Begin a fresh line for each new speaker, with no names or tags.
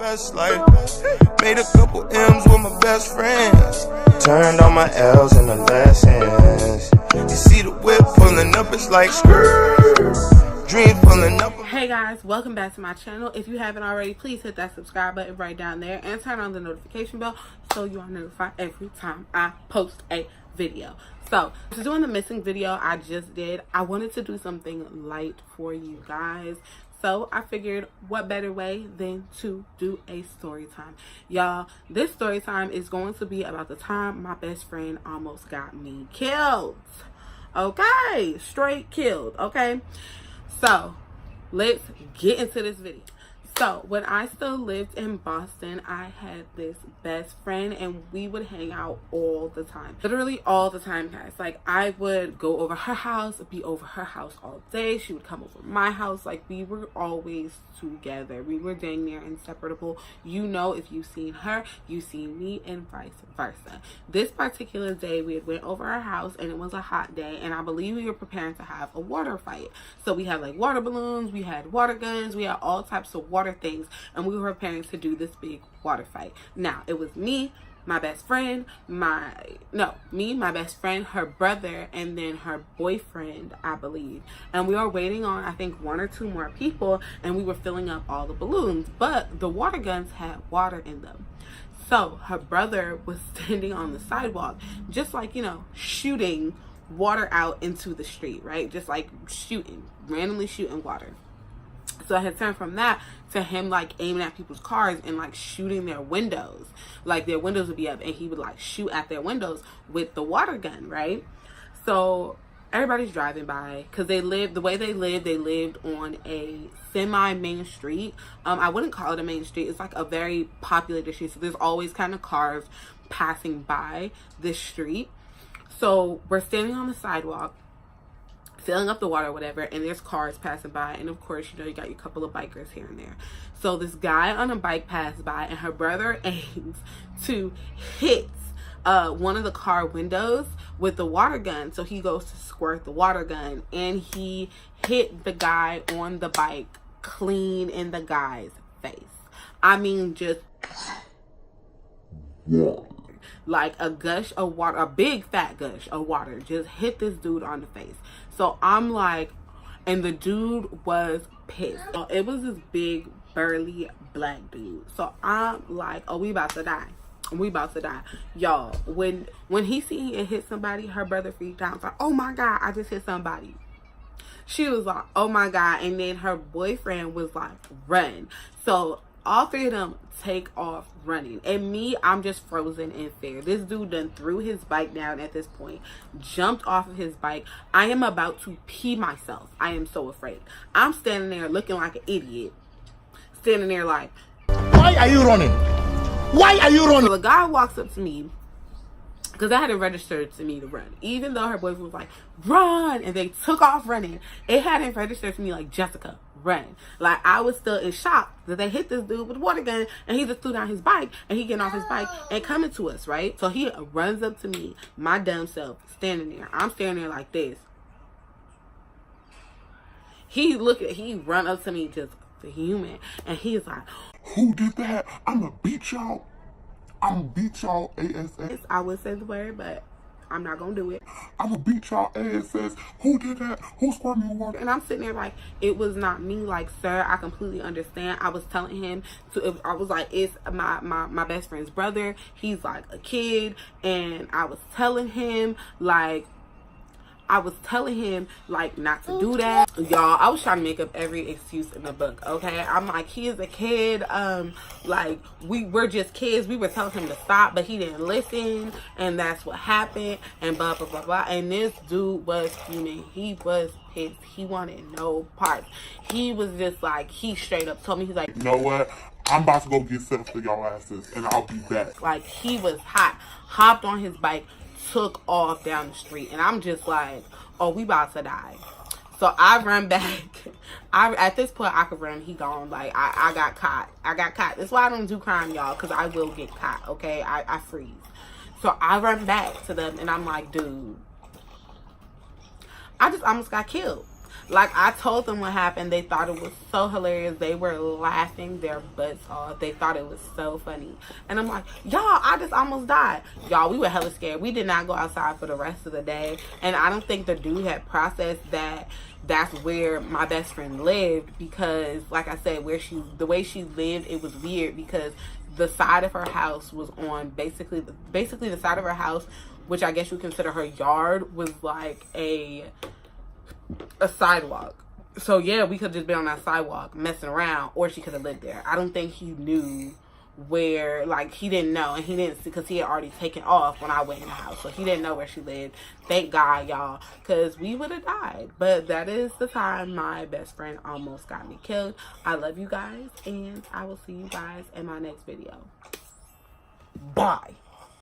best life. Made a couple M's with my best friends. Turned all my L's into lessons. You see the whip pulling up, it's like dream pulling up.
Hey guys, welcome back to my channel. If you haven't already, please hit that subscribe button right down there and turn on the notification bell so you are notified every time I post a video. So, doing the missing video I just did, I wanted to do something light for you guys. So I figured what better way than to do a story time. Y'all, this story time is going to be about the time my best friend almost got me killed. Okay, straight killed, okay? So let's get into this video. So when I still lived in Boston, I had this best friend and we would hang out all the time. Literally all the time, guys. Like, I would go over her house, be over her house all day. She would come over my house. Like, we were always together. We were dang near inseparable. You know, if you've seen her, you've seen me, and vice versa. This particular day, we had went over her house and it was a hot day, and I believe we were preparing to have a water fight. So we had like water balloons, we had water guns, we had all types of water things, and we were preparing to do this big water fight. Now it was me, my best friend, my best friend, her brother, and then her boyfriend, I believe. And we were waiting on, I think, 1 or 2 more people, and we were filling up all the balloons, but the water guns had water in them. So her brother was standing on the sidewalk, just like, you know, shooting water out into the street, right? Just like randomly shooting water. So I had turned from that to him like aiming at people's cars and like shooting their windows. Like their windows would be up and he would like shoot at their windows with the water gun, right? So everybody's driving by because the way they lived on a semi-main street. I wouldn't call it a main street. It's like a very populated street. So there's always kind of cars passing by this street. So we're standing on the sidewalk, filling up the water or whatever, and there's cars passing by, and of course, you know, you got your couple of bikers here and there. So this guy on a bike passed by and her brother aims to hit one of the car windows with the water gun. So he goes to squirt the water gun and he hit the guy on the bike clean in the guy's face. I mean, just like a gush of water, a big fat gush of water just hit this dude on the face. So I'm like, and the dude was pissed. So it was this big burly black dude. So I'm like, oh, we about to die. We about to die. Y'all, when he seen it hit somebody, her brother freaked out. I was like, oh my God, I just hit somebody. She was like, oh my God. And then her boyfriend was like, run. So all 3 of them take off running. And me, I'm just frozen in fear. This dude done threw his bike down at this point, jumped off of his bike. I am about to pee myself. I am so afraid. I'm standing there looking like an idiot. Standing there like,
why are you running? Why are you running?
So the guy walks up to me, because I hadn't registered to me to run. Even though her boyfriend was like, run! And they took off running. It hadn't registered to me like, Jessica, run. Like, I was still in shock that they hit this dude with a water gun and he just threw down his bike and he getting off his bike and coming to us, right? So he runs up to me, my dumb self, standing there. I'm standing there like this. He run up to me just the human, and he's like,
who did that? I'ma beat y'all. I'ma beat y'all ASS.
I would say the word, but I'm not gonna do it.
I'ma beat y'all ASS. Who did that? Who squirted me water?
And I'm sitting there like, it was not me. Like, sir, I completely understand. I was telling him I was like, it's my best friend's brother. He's like a kid, and I was telling him like, not to do that. Y'all, I was trying to make up every excuse in the book, okay? I'm like, he is a kid. Like, we're just kids. We were telling him to stop, but he didn't listen, and that's what happened, and blah, blah, blah, blah. And this dude was fuming. He was pissed. He wanted no parts. He was just like, he straight up told me, he's like,
you know what? I'm about to go get set for y'all asses, and I'll be back.
Like, he was hot. Hopped on his bike, took off down the street, and I'm just like, oh, we about to die. So I run back. At this point, I could run. He gone. Like, I got caught. That's why I don't do crime, y'all, because I will get caught, okay? I freeze. So I run back to them, and I'm like, dude, I just almost got killed. Like, I told them what happened. They thought it was so hilarious. They were laughing their butts off. They thought it was so funny. And I'm like, y'all, I just almost died. Y'all, we were hella scared. We did not go outside for the rest of the day. And I don't think the dude had processed that that's where my best friend lived, because like I said, the way she lived, it was weird because the side of her house was on basically the side of her house, which I guess you consider her yard, was like a sidewalk. So yeah, we could just be on that sidewalk messing around, or she could have lived there. I don't think he knew where, like, he didn't know, and he didn't see, because he had already taken off when I went in the house, so he didn't know where she lived. Thank God, y'all, because we would have died. But that is the time my best friend almost got me killed. I love you guys, and I will see you guys in my next video. Bye.